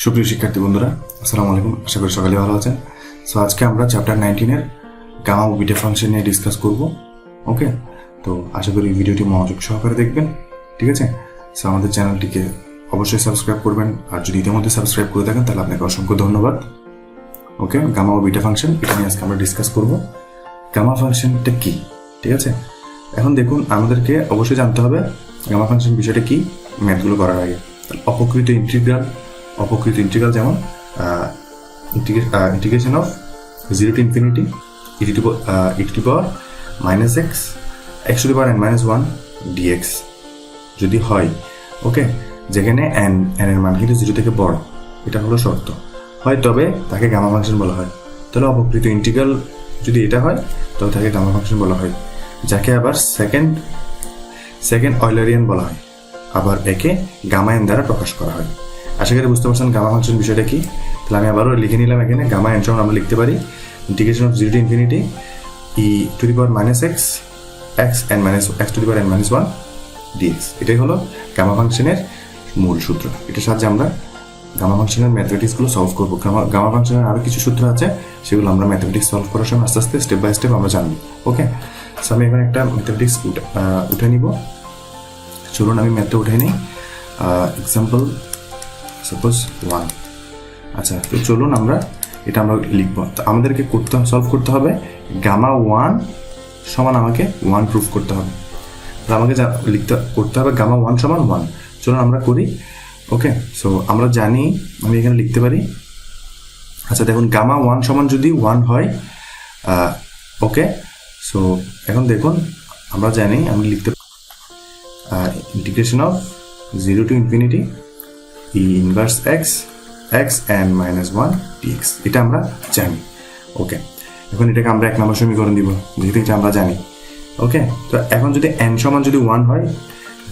সুপ্রিয় শিক্ষার্থী বন্ধুরা, আসসালামু আলাইকুম। আশা করি সকালে ভালো আছেন। সো আজকে আমরা চ্যাপ্টার 19 গামা ও বিটা ফাংশন নিয়ে ডিসকাস করব। ওকে, তো আশা করি ভিডিওটি মনোযোগ সহকারে দেখবেন, ঠিক আছে? সো আমাদের চ্যানেলটিকে অবশ্যই সাবস্ক্রাইব করবেন, আর যদি ইতিমধ্যে সাবস্ক্রাইব করে থাকেন তাহলে আপনাকে অসংখ্য ধন্যবাদ। ওকে, গামা ও বিটা ফাংশন এটা নিয়ে আজকে আমরা ডিসকাস করব। গামা ফাংশনটা কি, ঠিক আছে? এখন দেখুন, আমাদেরকে অবশ্যই জানতে হবে গামা ফাংশন বিষয়টা কি ম্যাথগুলো করার আগে। অপকৃত ইন্টিগ্রাল যেমন integration of 0 to infinity e to the power minus x to the power n minus 1 dx যদি হয়, ওকে, যেখানে n এর মান কিন্তু 0 থেকে বড়, এটা হলো শর্ত হয়, তবে তাকে গামা ফাংশন বলা হয়। তাহলে অপকৃত ইন্টিগ্রাল যদি এটা হয় তবে তাকে গামা ফাংশন বলা হয়, যাকে আবার সেকেন্ড অয়লারিয়ান বলা হয়, আবার একে গামা এন দ্বারা প্রকাশ করা হয়। আশা করি বুঝতে পারছেন গামা ফাংশন বিষয়টা কি। তাহলে আমি আবারও লিখে নিলাম, এখানে গামা এন সমান আমরা লিখতে পারি integration of 0 to infinity e to the power minus x n minus x to the power n minus 1 dx। এটাই হলো গামা ফাংশনের মূল সূত্র। এটার সাহায্যে আমরা গামা ফাংশনের ম্যাথমেটিক্সগুলো সলভ করবো। গামা ফাংশনের আরও কিছু সূত্র আছে, সেগুলো আমরা ম্যাথমেটিক্স সলভ করার সময় আস্তে আস্তে স্টেপ বাই স্টেপ আমরা জানবো। ওকে, সো আমি এখানে একটা ম্যাথমেটিক্স উঠে নিব। চলুন আমি ম্যাথটা উঠে নিই। Example suppose 1। আচ্ছা, তো চলুন আমরা লিখবো। তো আমাদেরকে সলভ করতে হবে গামা 1 সমান আমাকে 1 প্রুফ করতে হবে। তো আমাকে করতে হবে গামা 1 সমান 1। চলুন আমরা করি। ওকে, সো আমরা জানি, আমি এখানে লিখতে পারি। আচ্ছা দেখুন, গামা 1 সমান যদি 1 হয়, ওকে, সো এখন দেখুন আমরা জানি, আমি লিখতে integration of 0 to infinity e inverse x n minus 1 dx, এটা আমরা জানি। ওকে, এখন এটাকে আমরা 1 নম্বর সমীকরণ দিব, যেহেতু এটা আমরা জানি। ওকে, তো এখন যদি n সমান যদি 1 হয়,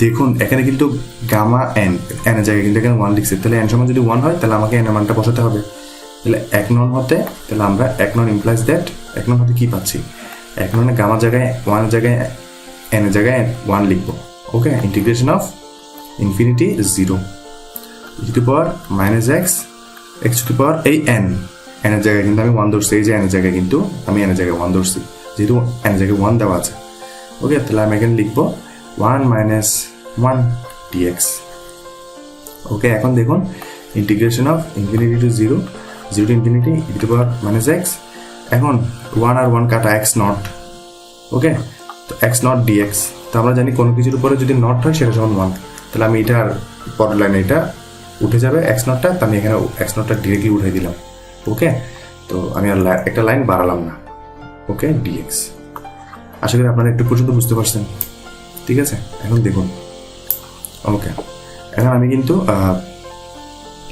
দেখুন এখানে কিন্তু গামা n এর জায়গায় কিন্তু এখানে 1 লিখছে। তাহলে n সমান যদি 1 হয় তাহলে আমাকে n এর মানটা বসাতে হবে। তাহলে 1 নং হতে, তাহলে আমরা 1 নং ইমপ্লাইজ দ্যাট 1 নং হতে কি পাচ্ছি, 1 নং গামা জায়গায় 1 এর জায়গায় n এর জায়গায় 1 লিখবো। Okay, integration of infinity 0 e to the power minus x to the power এই n এর জায়গায় কিন্তু আমি 1 ধরছি, এই যে n এর জায়গায় কিন্তু আমি n এর জায়গায় 1 ধরছি, যেহেতু n এর জায়গায় 1 দেওয়া আছে। ওকে, তাহলে আমি এখানে লিখবো 1 minus 1 dx। ওকে, এখন দেখুন integration of infinity two 0 to infinity e to the power minus x, এখন 1 আর 1 কাটা x নট। ওকে, তো x নট dx, তো আমরা জানি কোনো কিছুর উপরে যদি নট হয় সেটা সমান 1। তাহলে আমি এটার পরের লাইনে এটা উঠে যাবে x নটটা, তো আমি এখানে x নটটা ডিরেক্টলি উঠাই দিলাম। ওকে, তো আমি আর একটা লাইন বাড়ালাম না। ওকে, dx। আশা করি আপনারা একটু পর্যন্ত বুঝতে পারছেন, ঠিক আছে? এখন দেখুন, ওকে, এখন আমি কিন্তু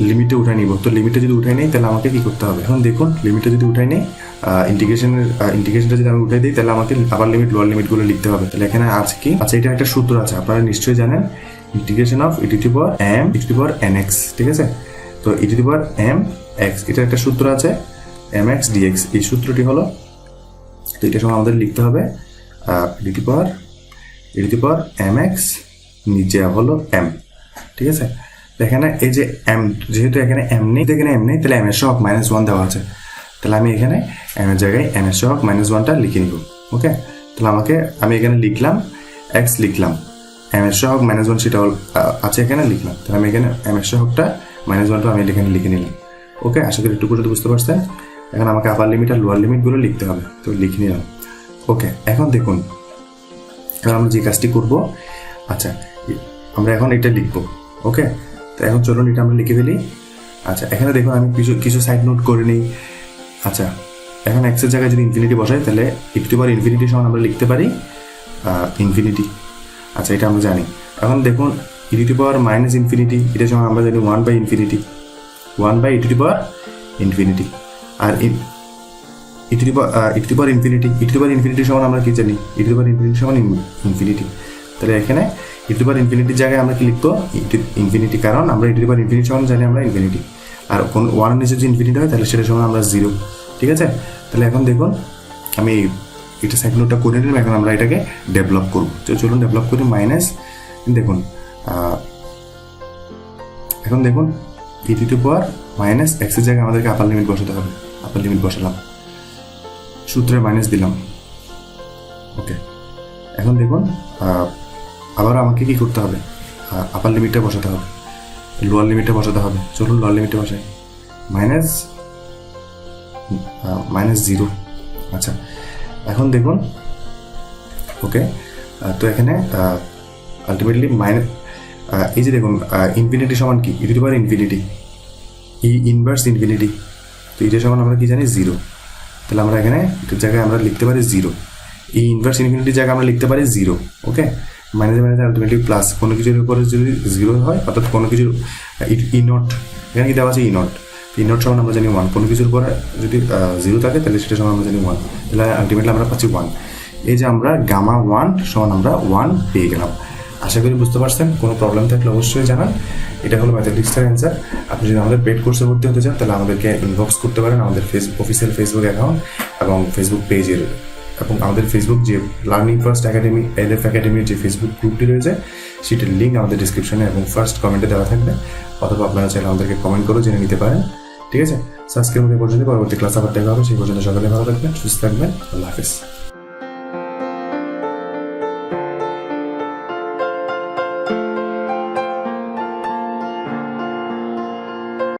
লিমিটে উঠাই নিব। তো লিমিটে যদি উঠাই নেই তাহলে আমাকে কি করতে হবে? এখন দেখুন, লিমিটে যদি উঠাই নেই, ইন্টিগ্রেশনটা যদি আমি উঠাই দিই, তাহলে আমাকে আবার লোয়ার লিমিটগুলো লিখতে হবে। তাহলে এখানে আছে কি? আচ্ছা, এটা একটা সূত্র আছে, আপনারা নিশ্চয়ই জানেন, integration of e to the power m e to the power nx, ঠিক আছে? তো e to the power mx, এটা একটা সূত্র আছে mx dx। এই সূত্রটি হলো, তো এটা সময় আমাদের লিখতে হবে e to the power mx, নিচে হলো m, ঠিক আছে? এখানে এই যে m, যেহেতু এখানে m নেই, তাহলে m এর সহগ -1 দেওয়া আছে। তাহলে আমি এখানে m এর জায়গায় m এর সহগ -1টা লিখে নিব। ওকে, তাহলে আমি এখানে লিখলাম x, লিখলাম m এর সহগ -1 সেটা আছে এখানে লিখলাম। তাহলে আমি এখানে m এর সহগটা -1টা আমি এখানে লিখে নিলাম। ওকে, আশা করি একটু পর্যন্ত বুঝতে পারছেন। এখন আমাকে আপার লিমিট আর লোয়ার লিমিটগুলো লিখতে হবে, তো লিখে নিলাম। ওকে, এখন দেখুন, এখন আমরা যে কাজটি করব, আচ্ছা আমরা এখন এটা লিখবো। ওকে, তো এখন চলুন এটা আমরা লিখে ফেলি। আচ্ছা, এখানে দেখুন আমি কিছু সাইড নোট করে নিই। আচ্ছা, এখন x এর জায়গায় যদি ইনফিনিটি বসাই, তাহলে e to the power infinity সমান আমরা লিখতে পারি ইনফিনিটি। আচ্ছা, এটা আমরা জানি। এখন দেখুন e to the power minus infinity, এটা সমান আমরা জানি 1 by infinity, 1 by e to the power infinity. আর e to the power infinity সমান আমরা কি জানি? e to the power infinity সমান ইনফিনিটি। তাহলে এখানে e to the power ইনফিনিটির জায়গায় আমরা কি লিখবো? ইনফিনিটি, কারণ আমরা e to the power infinity সমান জানি আমরা ইনফিনিটি। আর কোন 1 এর নিচে যদি ইনফিনিটি হয় তাহলে সেটা সমান আমরা 0, ঠিক আছে? তাহলে এখন দেখুন আমি এটা সাইড নোটটা করে নিলাম। এখন আমরা এটাকে ডেভেলপ করব। চলুন ডেভেলপ করি। মাইনাস, দেখুন এখন দেখুন ই টু দি পাওয়ার মাইনাস এক্সের জায়গায় আমাদেরকে আপার লিমিট বসাতে হবে। আপার লিমিট বসালাম, সূত্রে মাইনাস দিলাম। ওকে, এখন দেখুন আবার আমাকে কি করতে হবে, আপার লিমিটটা বসাতে হবে, লোয়ার লিমিটটা বসাতে হবে। চলুন লোয়ার লিমিটটা বসাই, মাইনাস 0। আচ্ছা, এখন দেখুন, ওকে, তো এখানে আলটিমেটলি মাইনাস, এই যে দেখুন ইনফিনিটি সমান কি, e to the power infinity, e inverse infinity. তো এটা সমান আমরা কি জানি 0। তাহলে আমরা এখানে এটার জায়গায় আমরা লিখতে পারি 0, ই ইনভার্স ইনফিনিটির জায়গায় আমরা লিখতে পারি 0। ওকে, মাইনাস মাইনাস আলটিমেটলি প্লাস, কোনো কিছুর উপরে যদি 0 হয়, অর্থাৎ কোনো কিছুর ই নট, এখানে কি দেওয়া আছে ই নট, ই নট সমান আমরা জানি 1। কোনো কিছুর উপরে যদি 0 থাকে তাহলে সেটা সমান আমরা জানি 1, তাহলে আলটিমেটলি আমরা পাচ্ছি 1। এই যে আমরা গামা 1 সমান আমরা 1 পেয়ে গেলাম। আশা করি বুঝতে পারছেন। কোনো প্রবলেম থাকলে অবশ্যই জানান। এটা হলো ম্যাথমেটিক্সের অ্যান্সার। আপনি যদি আমাদের পেড কোর্সে ভর্তি হতে চান তাহলে আমাদেরকে ইনবক্স করতে পারেন আমাদের অফিসিয়াল ফেসবুক অ্যাকাউন্ট এবং ফেসবুক পেজের, এবং আমাদের ফেসবুক যে লার্নিং ফার্স্ট একাডেমি, এলএফ একাডেমির যে ফেসবুক গ্রুপটি রয়েছে সেটার লিঙ্ক আমাদের ডিসক্রিপশনে এবং ফার্স্ট কমেন্টে দেওয়া থাকবে, অথবা আপনারা চাইলে আমাদেরকে কমেন্ট করে জেনে নিতে পারেন। ঠিক আছে, আজকের মধ্যে পর্যন্ত, পরবর্তী ক্লাস আবার দেখা হবে। সেই পর্যন্ত সকালে ভালো থাকবেন, সুস্থ থাকবেন। আল্লাহ হাফিজ।